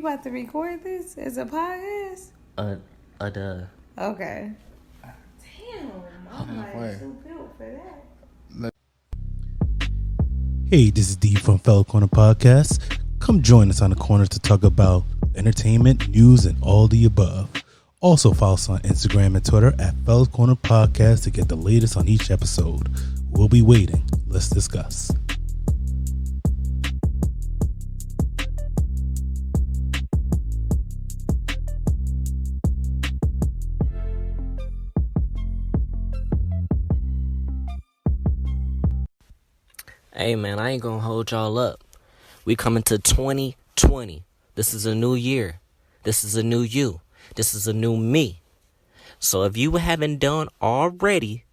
You about to record this as a podcast? Duh. Okay. Damn, I'm like too built for that. Hey, this is D from Fellow Corner Podcast. Come join us on the corner to talk about entertainment, news, and all the above. Also follow us on Instagram and Twitter at Fellow Corner Podcast to get the latest on each episode. We'll be waiting. Let's discuss. Hey, man, I ain't gonna hold y'all up. We coming to 2020. This is a new year. This is a new you. This is a new me. So if you haven't done already,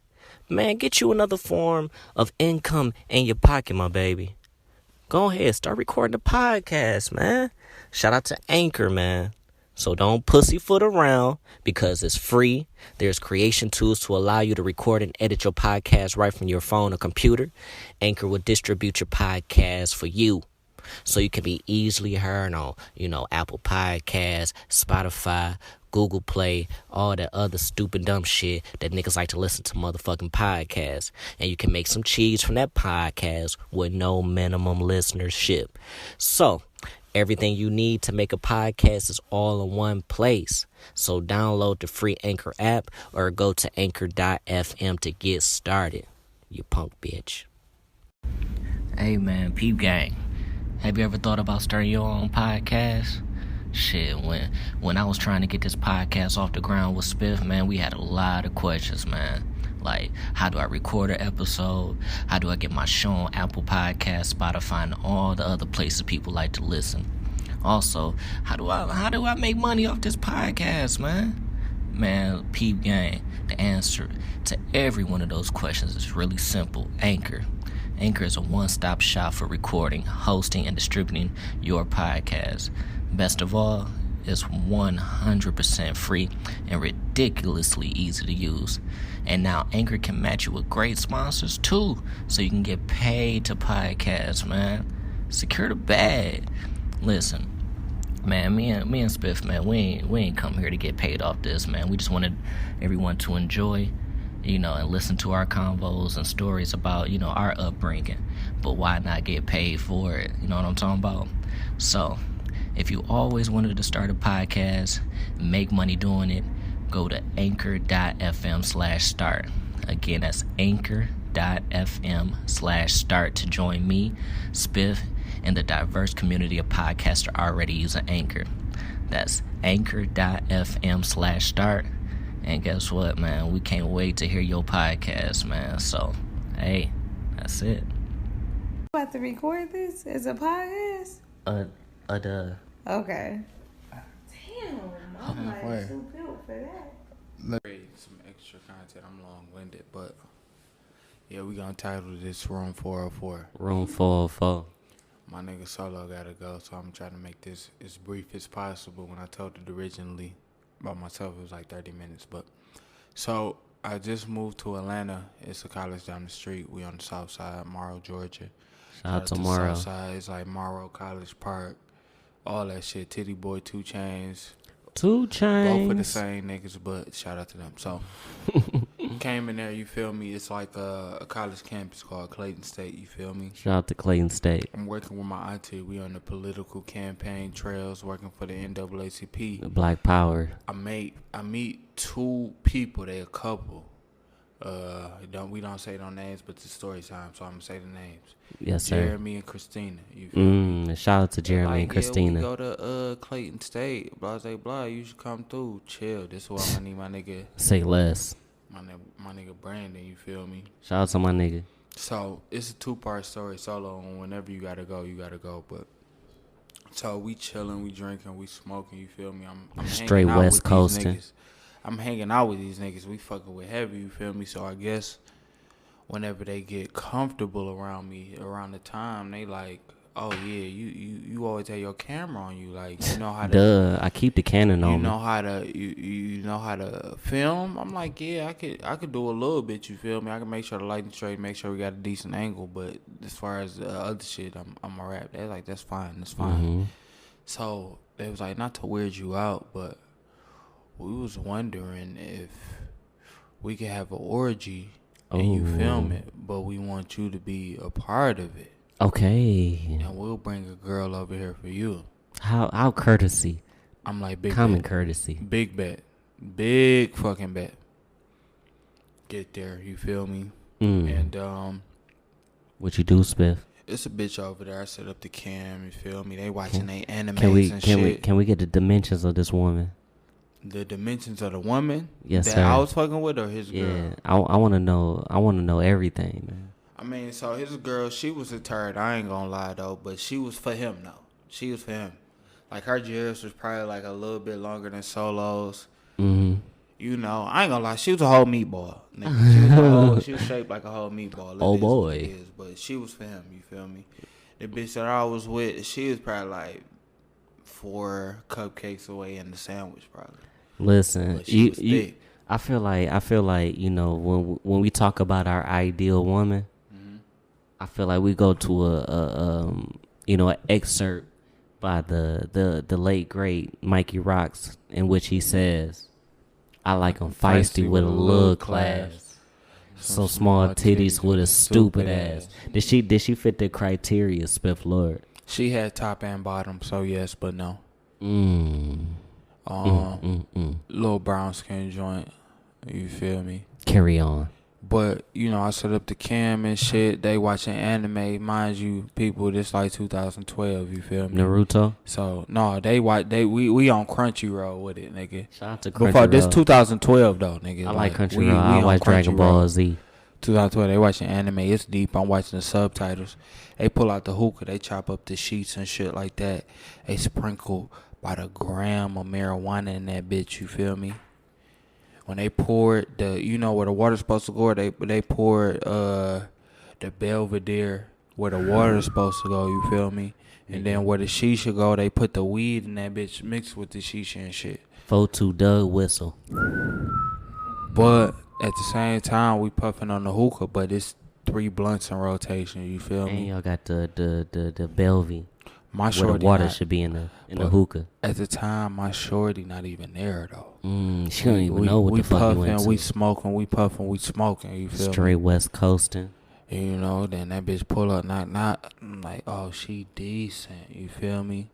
man, get you another form of income in your pocket, my baby. Go ahead, start recording the podcast, man. Shout out to Anchor, man. So don't pussyfoot around because it's free. There's creation tools to allow you to record and edit your podcast right from your phone or computer. Anchor will distribute your podcast for you so you can be easily heard on, Apple Podcasts, Spotify, Google Play, all that other stupid dumb shit that niggas like to listen to motherfucking podcasts. And you can make some cheese from that podcast with no minimum listenership. So everything you need to make a podcast is all in one place. So download the free Anchor app or go to anchor.fm to get started. You punk bitch. Hey man, peep gang. Have you ever thought about starting your own podcast? Shit, when I was trying to get this podcast off the ground with Spiff, man, we had a lot of questions, man. Like, how do I record an episode? How do I get my show on Apple Podcasts, Spotify, and all the other places people like to listen? Also, how do I make money off this podcast, man? Man, peep gang, the answer to every one of those questions is really simple. Anchor. Anchor is a one-stop shop for recording, hosting, and distributing your podcast. Best of all, it's 100% free and ridiculously easy to use. And now Anchor can match you with great sponsors too, so you can get paid to podcast, man. Secure the bag. Listen, man, me and Spiff, man, we ain't come here to get paid off this, man. We just wanted everyone to enjoy, and listen to our convos and stories about, our upbringing. But why not get paid for it? You know what I'm talking about? So, if you always wanted to start a podcast, make money doing it, go to anchor.fm/start. Again, that's anchor.fm/start to join me, Spiff, and the diverse community of podcasters already using Anchor. That's anchor.fm/start. And guess what, man? We can't wait to hear your podcast, man. So, hey, that's it. You about to record this as a podcast? Duh. Okay. Damn, I'm like too built for that. Some extra content. I'm long-winded, but yeah, we gonna title this Room 404. Room 404. My nigga Solo gotta go, so I'm trying to make this as brief as possible. When I told it originally by myself, it was like 30 minutes. But so I just moved to Atlanta. It's a college down the street. We on the south side, Morrow, Georgia. Shout out to the Morrow. south side. It's like Morrow College Park, all that shit. Titty Boy, 2 Chainz. 2 Chainz. Both of the same niggas, but shout out to them. So, came in there, you feel me? It's like a college campus called Clayton State, you feel me? Shout out to Clayton State. I'm working with my auntie. We on the political campaign trails, working for the NAACP. Black Power. I meet 2 people. They a couple. We don't say no names, but it's story time, so I'm gonna say the names. Yes, sir. Jeremy and Christina. You feel me? Shout out to Jeremy and Christina. Yeah, we go to Clayton State, blah blah blah. You should come through. Chill. This is why I need my nigga. Say less. My nigga Brandon. You feel me? Shout out to my nigga. So it's a 2-part story. Solo, and whenever you gotta go. But so we chilling, we drinking, we smoking. You feel me? I'm straight West Coasting. I'm hanging out with these niggas. We fucking with heavy, you feel me? So I guess whenever they get comfortable around me, around the time, they like, oh yeah, you always have your camera on you, like you know how to. Duh, I keep the Canon on. You know how to you know how to film. I'm like, yeah, I could do a little bit. You feel me? I can make sure the lighting's straight, make sure we got a decent angle. But as far as the other shit, I'm a rap. They're like, that's fine. Mm-hmm. So they was like, not to weird you out, but we was wondering if we could have an orgy and you film it, but we want you to be a part of it. Okay. And we'll bring a girl over here for you. How courtesy. I'm like, big common bet. courtesy. Big bet. Big fucking bet. Get there, you feel me? And what you do, Spiff? it's a bitch over there. I set up the cam, you feel me? They watching they animes and shit. Can we get the dimensions of this woman? The dimensions of the woman Yes, that sir. I was fucking with, or his girl? Yeah, I want to know. I want to know everything, man. I mean, so his girl, she was a turd. I ain't gonna lie though, but she was for him though. She was for him. Like her dress was probably like a little bit longer than Solo's. You know, I ain't gonna lie, she was a whole meatball. Nigga. She was shaped like a whole meatball. Oh boy. But she was for him. You feel me? The bitch that I was with, she was probably like 4 cupcakes away in the sandwich, probably. Listen, you. I feel like you know when we talk about our ideal woman, I feel like we go to an excerpt by the late great Mikey Rocks, in which he says, "I like 'em feisty with a little class, so small titties with a stupid ass." Did she fit the criteria, Spiff Lord? She had top and bottom, so yes, but no. Little brown skin joint. You feel me? Carry on. But, you know, I set up the cam and shit. They watching anime. Mind you, people, this like 2012, you feel me? Naruto? So, no, we on Crunchyroll with it, nigga. Shout out to Crunchyroll. Before, this 2012, though, nigga. I like Crunchyroll. I watch Dragon Ball Z. 2012, they watching anime. It's deep. I'm watching the subtitles. They pull out the hookah. They chop up the sheets and shit like that. They sprinkle about a gram of marijuana in that bitch, you feel me? When they poured you know where the water's supposed to go, they poured the Belvedere where the water's supposed to go, you feel me? And then where the shisha go, they put the weed in that bitch mixed with the shisha and shit. 4-2 Doug whistle. But at the same time, we puffing on the hookah, but it's 3 blunts in rotation, you feel me? And y'all got the Belvy. My where the water should be in the hookah. At the time, my shorty not even there though. She don't even know what the fuck you into. We smoking, we puffing, we smoking. You feel Straight me? West Coasting. And, you know, then that bitch pull up, not I'm like, oh, she decent. You feel me?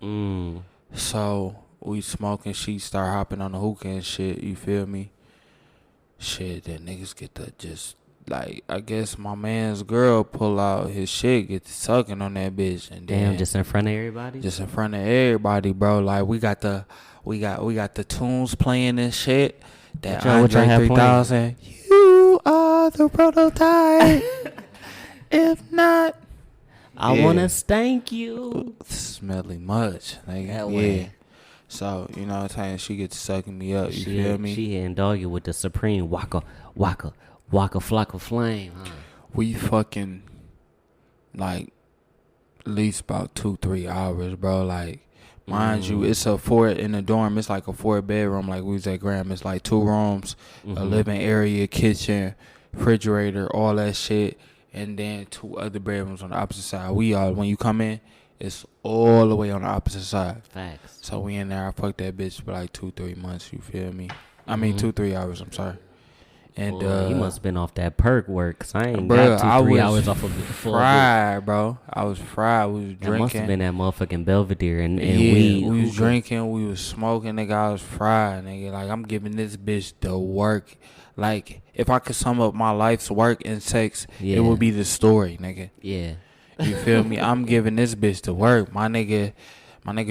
So we smoking. She start hopping on the hookah and shit. You feel me? Shit, then niggas get to just. Like, I guess my man's girl pull out his shit, get to sucking on that bitch, and then just in front of everybody. Just in front of everybody, bro. Like we got the tunes playing and shit. That Andre 3000. You are the prototype. If not, I wanna stank you. Smelly much, nigga. That way. So you know what I'm saying? She gets sucking me up. You feel me? She indulge you with the supreme waka flocka flame, huh? We fucking like at least about 2-3 hours, bro. Like, mind you, it's a 4 in the dorm. It's like a 4-bedroom. Like we was at Graham. It's like 2 rooms, a living area, kitchen, refrigerator, all that shit, and then 2 other bedrooms on the opposite side. When you come in, it's all the way on the opposite side. Facts. So we in there. I fucked that bitch for like 2-3 months. You feel me? I mean 2-3 hours. I'm sorry. And you must have been off that perk work, cause I ain't got 2-3 hours off of it. Fried, bro. I was fried. We was drinking. That must have been that motherfucking Belvedere and we was drinking. We was smoking, nigga. I was fried, nigga. Like, I'm giving this bitch the work. Like, if I could sum up my life's work and sex, it would be the story, nigga. Yeah. You feel me? I'm giving this bitch the work. My nigga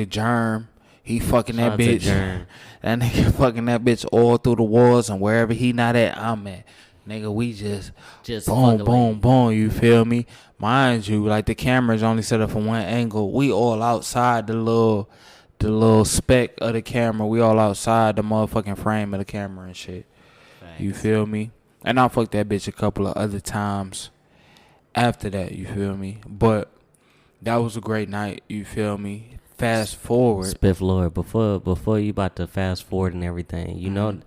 Germ. He fucking that bitch. That nigga fucking that bitch all through the walls, and wherever he not at, I'm at. Nigga, we just boom, you feel me? Mind you, like the camera's only set up from one angle. We all outside the little speck of the camera. We all outside the motherfucking frame of the camera and shit. Thanks. You feel me? And I fucked that bitch a couple of other times after that, you feel me? But that was a great night, you feel me? Fast forward, Spiff Lord, before you about to fast forward and everything, you know,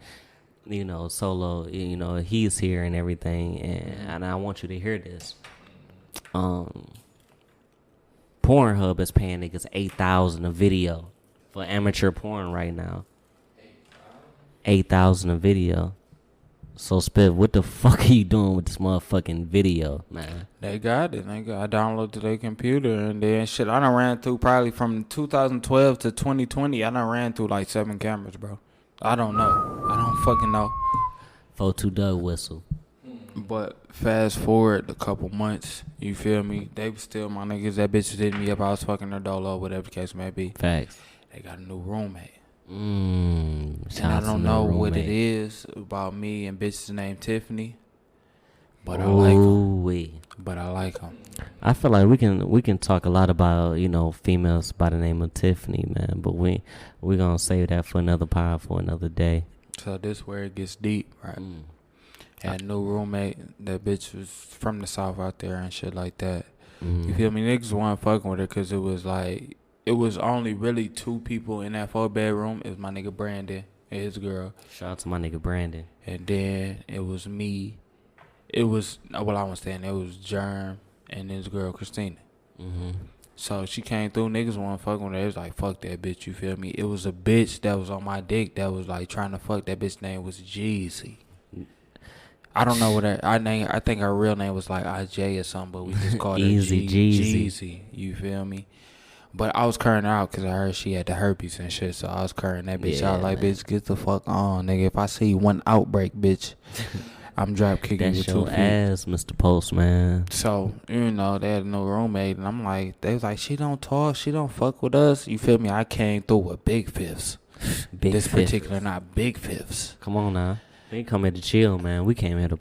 Solo, you know, he's here and everything, and I want you to hear this. Pornhub is paying niggas $8,000 a video for amateur porn right now. 8,000 a video. So Spiff, what the fuck are you doing with this motherfucking video, man? They got it. I downloaded to their computer and then shit. I done ran through probably from 2012 to 2020. I done ran through like 7 cameras, bro. I don't know. I don't fucking know. 4-2 dog whistle. But fast forward a couple months, you feel me? They was still my niggas. That bitch was hitting me up. I was fucking her dolo, whatever the case may be. Facts. They got a new roommate. And I don't know what it is about me and bitches named Tiffany, but I like them. I feel like we can talk a lot about females by the name of Tiffany, man. But we gonna save that for another pod for another day. So this where it gets deep, right? Had a new roommate. That bitch was from the south out there and shit like that. You feel me? Niggas wasn't fucking with her because it was like. It was only really 2 people in that 4-bedroom. It was my nigga Brandon and his girl. Shout out to my nigga Brandon. And then it was me. It was, well, I was saying it was Germ and his girl Christina. So she came through. Niggas wasn't fucking with her. It was like, fuck that bitch, you feel me? It was a bitch that was on my dick that was like trying to fuck. That bitch name was Jeezy. I don't know what I think her real name was like IJ or something, but we just called her Jeezy. You feel me? But I was curring her out because I heard she had the herpes and shit. So I was curring that bitch out like, bitch, get the fuck on, nigga. If I see one outbreak, bitch, I'm drop kicking you with 2 feet. That's your ass, Mr. Postman. So, they had a new roommate. And I'm like, they was like, she don't talk. She don't fuck with us. You feel me? I came through with big fifths. Particular, not big fifths. Come on now. We ain't come here to chill, man. We came here to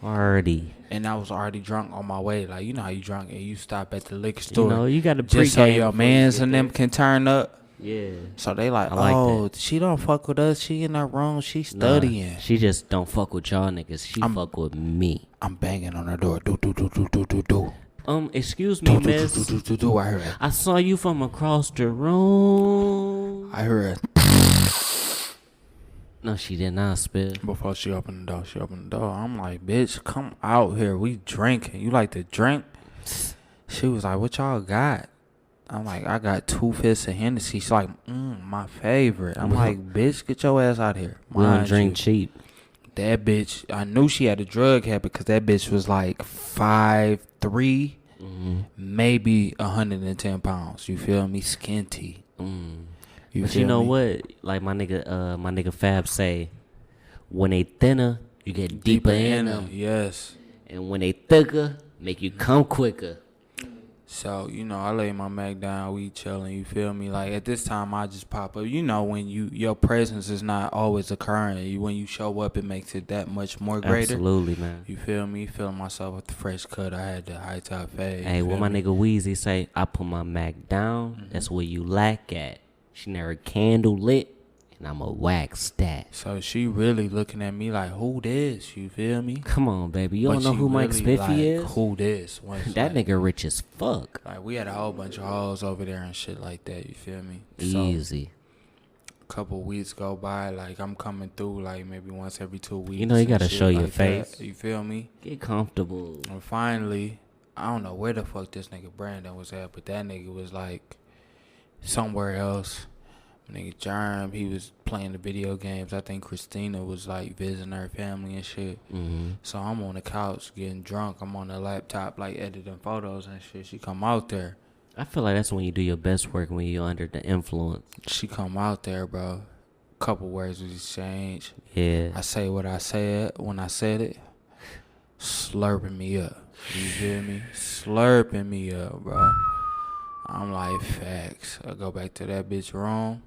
party. And I was already drunk on my way. Like, you know how you drunk and you stop at the liquor store. You got to pregame. Just so your mans and them can turn up. Yeah. So they like, that. She don't fuck with us. She in her room. She studying. She just don't fuck with y'all niggas. She fuck with me. I'm banging on her door. Do. Excuse me, miss. I heard it. I saw you from across the room. I heard it. No, she did not, Spiff. Before she opened the door, I'm like, bitch, come out here. We drinking. You like to drink? She was like, what y'all got? I'm like, I got 2 fists of Hennessy. She's like, my favorite. I'm like, bitch, get your ass out here. We don't drink cheap. That bitch, I knew she had a drug habit because that bitch was like 5'3", maybe 110 pounds. You feel me? Skinty. But you know what? Like my nigga Fab say, when they thinner, you get deeper in them. Yes. And when they thicker, make you come quicker. So, I lay my Mac down, we chilling, you feel me? Like, at this time, I just pop up. When your presence is not always occurring. When you show up, it makes it that much more greater. Absolutely, man. You feel me? Feeling myself with the fresh cut. I had the high top fade. Hey, what my nigga Weezy say, I put my Mac down, that's where you lack at. She never candle lit, and I'm a wax that. So she really looking at me like, who this? You feel me? Come on, baby. You don't know who Meech Spiff is? Who this? That nigga rich as fuck. Like, we had a whole bunch of hoes over there and shit like that. You feel me? Easy. So, a couple weeks go by, like, I'm coming through, like, maybe once every 2 weeks. You gotta show your face. You feel me? Get comfortable. And finally, I don't know where the fuck this nigga Brandon was at, but that nigga was, like, somewhere else. Nigga Germ, he was playing the video games. I think Christina was like visiting her family and shit. So I'm on the couch getting drunk. I'm on the laptop like editing photos and shit. She come out there. I feel like that's when you do your best work, when you're under the influence. She come out there, bro. Couple words was exchanged. Yeah. I say what I said when I said it. Slurping me up. You feel me? Slurping me up, bro. I'm like, facts. I go back to that bitch room.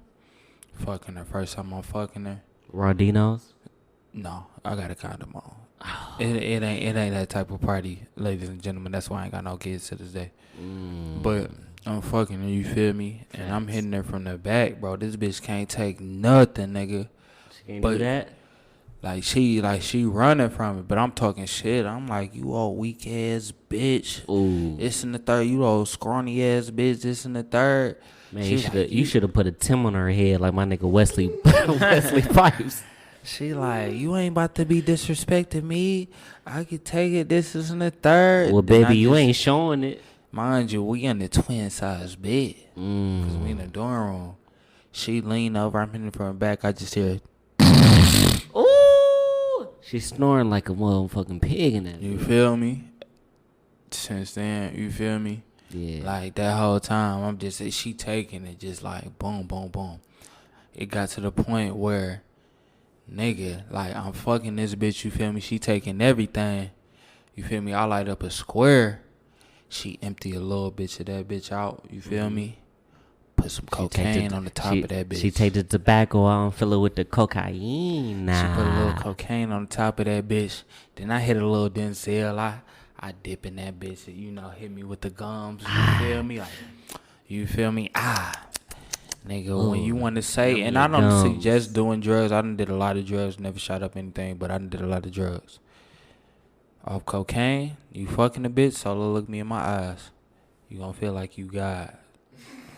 Fucking her. First time I'm fucking her. Rodinos? No, I got a condom on. It ain't that type of party, ladies and gentlemen. That's why I ain't got no kids to this day. But I'm fucking her, you feel me? And I'm hitting her from the back, bro. This bitch can't take nothing, nigga. She can't do that? Like she running from it, but I'm talking shit. I'm like, you old weak ass bitch. Ooh. This and the third. You old scrawny ass bitch. This and the third. Man, you should have put a Tim on her head like my nigga Wesley Pipes. She like, you ain't about to be disrespecting me. I could take it. This is in the third. Well, baby, you ain't showing it. Mind you, we in the twin size bed. Cause we in the dorm room. She leaned over. I'm hitting from the back. I just hear, Ooh, she's snoring like a motherfucking pig in that. you feel me? Since then, you feel me? Yeah. Like that whole time, I'm just, she taking it just like boom, boom, boom. It got to the point where, nigga, like I'm fucking this bitch, you feel me? She taking everything, you feel me? I light up a square. She empty a little bitch of that bitch out, you feel me? Put some cocaine on the top of that bitch. She take the tobacco out and fill it with the cocaine. She put a little cocaine on the top of that bitch. Then I hit a little Denzel. I dip in that bitch, you know, hit me with the gums. You feel me? Like, you feel me? Nigga, ooh, when you want to say, and I don't suggest doing drugs. I done did a lot of drugs, never shot up anything, but I done did a lot of drugs. Off cocaine, you fucking a bitch, solo look me in my eyes. You gonna feel like you God.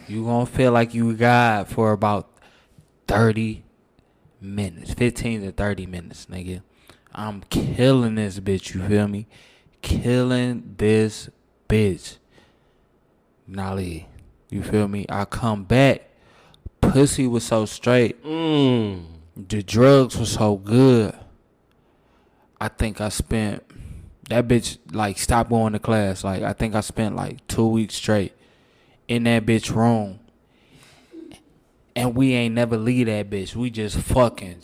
You gonna feel like you God for about 30 minutes, 15 to 30 minutes, nigga. I'm killing this bitch, you feel me? Killing this bitch. Nolly, you feel me? I come back. Pussy was so straight. The drugs was so good. I think I spent, that bitch like stopped going to class. Like I think I spent like 2 weeks straight in that bitch room. And we ain't never leave that bitch. We just fucking.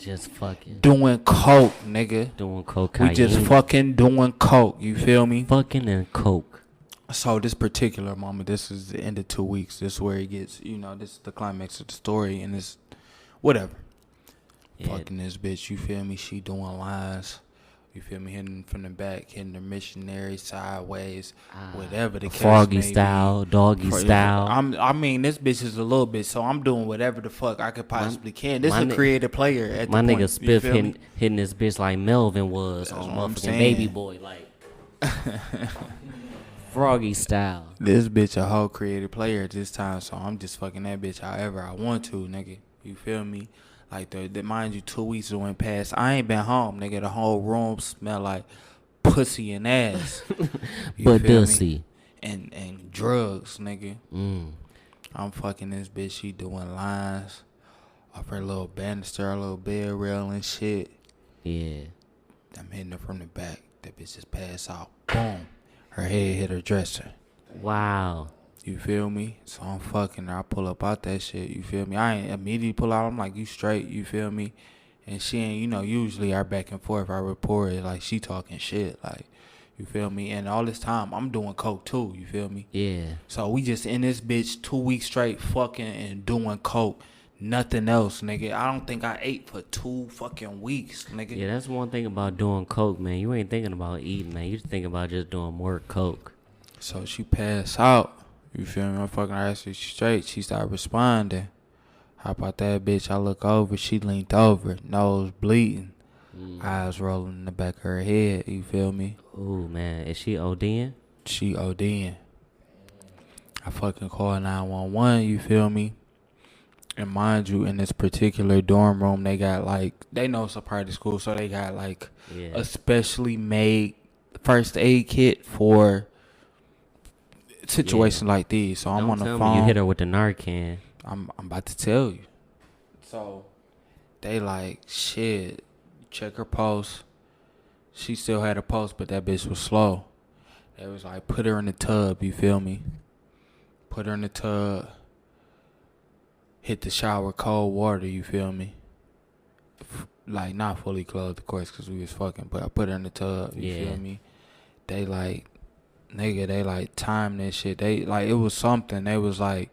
Doing coke, nigga. Doing cocaine. We just fucking doing coke. You feel me? Fucking and coke. So this particular moment, this is the end of 2 weeks. This is where it gets, you know, this is the climax of the story. And it's whatever. Yeah. Fucking this bitch, you feel me? She doing lines. You feel me? Hitting from the back, hitting the missionary sideways, whatever the case froggy may style, be. doggy style. I mean, this bitch is a little bit, so I'm doing whatever the fuck I could possibly can. This is a creative player at the point. My nigga Spiff hitting this bitch like Melvin was on motherfucking Baby Boy, like froggy style. This bitch a whole creative player at this time, so I'm just fucking that bitch however I want to, nigga. You feel me? Like, mind you, 2 weeks went past. I ain't been home, nigga. The whole room smell like pussy and ass. But pussy. And drugs, nigga. I'm fucking this bitch. She doing lines off her little banister, her little bed rail and shit. Yeah. I'm hitting her from the back. That bitch just passed out. Boom. Her head hit her dresser. Wow. You feel me? So I'm fucking her. I pull up out that shit. You feel me? I ain't immediately pull out. I'm like, you straight. You feel me? And she ain't, you know, usually our back and forth, our rapport is like she talking shit. Like, you feel me? And all this time, I'm doing coke too. You feel me? Yeah. So we just in this bitch 2 weeks straight fucking and doing coke. Nothing else, nigga. I don't think I ate for 2 fucking weeks, nigga. Yeah, that's one thing about doing coke, man. You ain't thinking about eating, man. You thinking about just doing more coke. So she passed out. You feel me? I'm fucking her ass straight. She started responding. How about that bitch? I look over. She leaned over. Nose bleeding. Eyes rolling in the back of her head. You feel me? Ooh, man. Is she ODing? She ODing. I fucking call 911. You feel me? And mind you, in this particular dorm room, they got like, they know it's a private school, so they got like a specially made first aid kit for situations like these. So I'm on the phone. You hit her with the Narcan. I'm about to tell you. So they like, shit, check her pulse. She still had a pulse, but that bitch was slow. They was like, put her in the tub, you feel me? Put her in the tub. Hit the shower, cold water, you feel me? Like, not fully clothed, of course, because we was fucking, but I put her in the tub, you feel me? They like, nigga, they like time that shit. They like, it was something. They was like,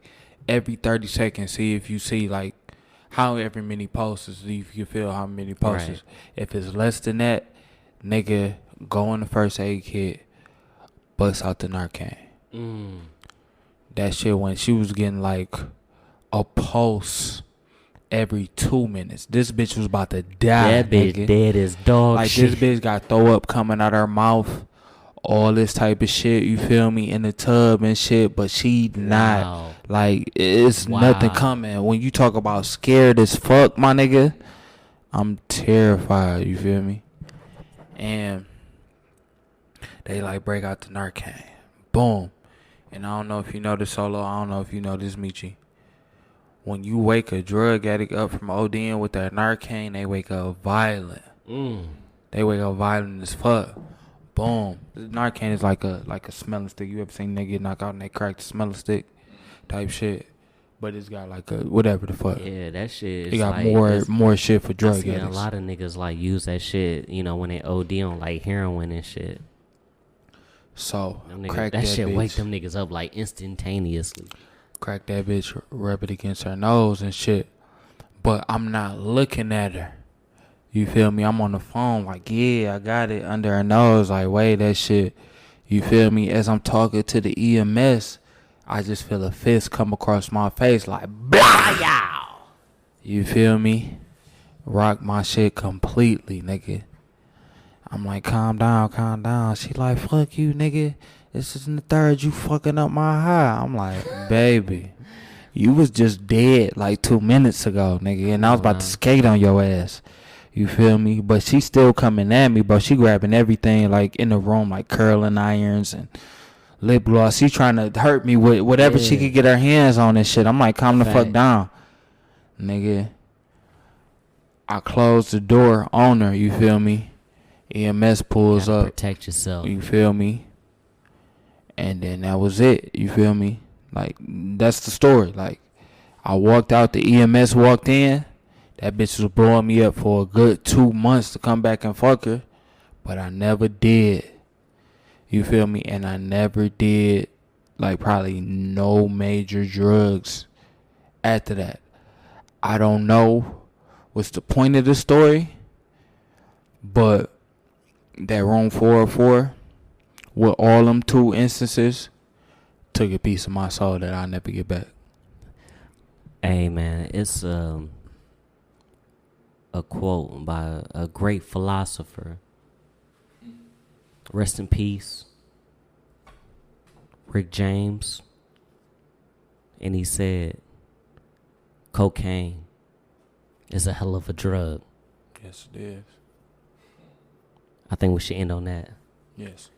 every 30 seconds, see if you see like however many pulses, if you feel how many pulses. Right. If it's less than that, nigga, go on the first aid kit, bust out the Narcan. That shit, when she was getting like a pulse every 2 minutes. This bitch was about to die. That bitch dead as dog like shit. This bitch got throw up coming out her mouth, all this type of shit, you feel me, in the tub and shit, but she not. Like, it's nothing coming. When you talk about scared as fuck, my nigga, I'm terrified, you feel me? And they like break out the Narcan. Boom. And I don't know if you know this, Solo. I don't know if you know this, Meechy. when you wake a drug addict up from ODing with that Narcan, they wake up violent. They wake up violent as fuck. Boom. Narcan is like a smelling stick. You ever seen nigga get knocked out and they crack the smelling stick type shit? But it's got like a whatever the fuck. Yeah, that shit. It got like more shit for drug addicts. A lot of niggas like use that shit, you know, when they OD on like heroin and shit. So niggas, crack that shit bitch. Wake them niggas up like instantaneously. Crack that bitch, rub it against her nose and shit. But I'm not looking at her. You feel me? I'm on the phone like, yeah, I got it under her nose. Like, wait, that shit. You feel me? As I'm talking to the EMS, I just feel a fist come across my face like, blah, yow. You feel me? Rock my shit completely, nigga. I'm like, calm down, calm down. She like, fuck you, nigga. This is in the third, you fucking up my high. I'm like, baby, you was just dead like 2 minutes ago, nigga. And I was about to skate on your ass. You feel me? But she still coming at me, bro. She grabbing everything like in the room, like curling irons and lip gloss. She trying to hurt me with whatever she could get her hands on and shit. I'm like, calm the fuck down, nigga. I closed the door on her, you feel me? EMS pulls up. Protect yourself. You feel me? And then that was it. You feel me? Like, that's the story. Like, I walked out, the EMS walked in. That bitch was blowing me up for a good 2 months to come back and fuck her. But I never did. You feel me? And I never did, like, probably no major drugs after that. I don't know what's the point of the story, but that room 404, with all them 2 instances, took a piece of my soul that I'll never get back. Hey, man, it's a quote by a great philosopher. Rest in peace, Rick James. And he said, cocaine is a hell of a drug. Yes, it is. I think we should end on that. Yes.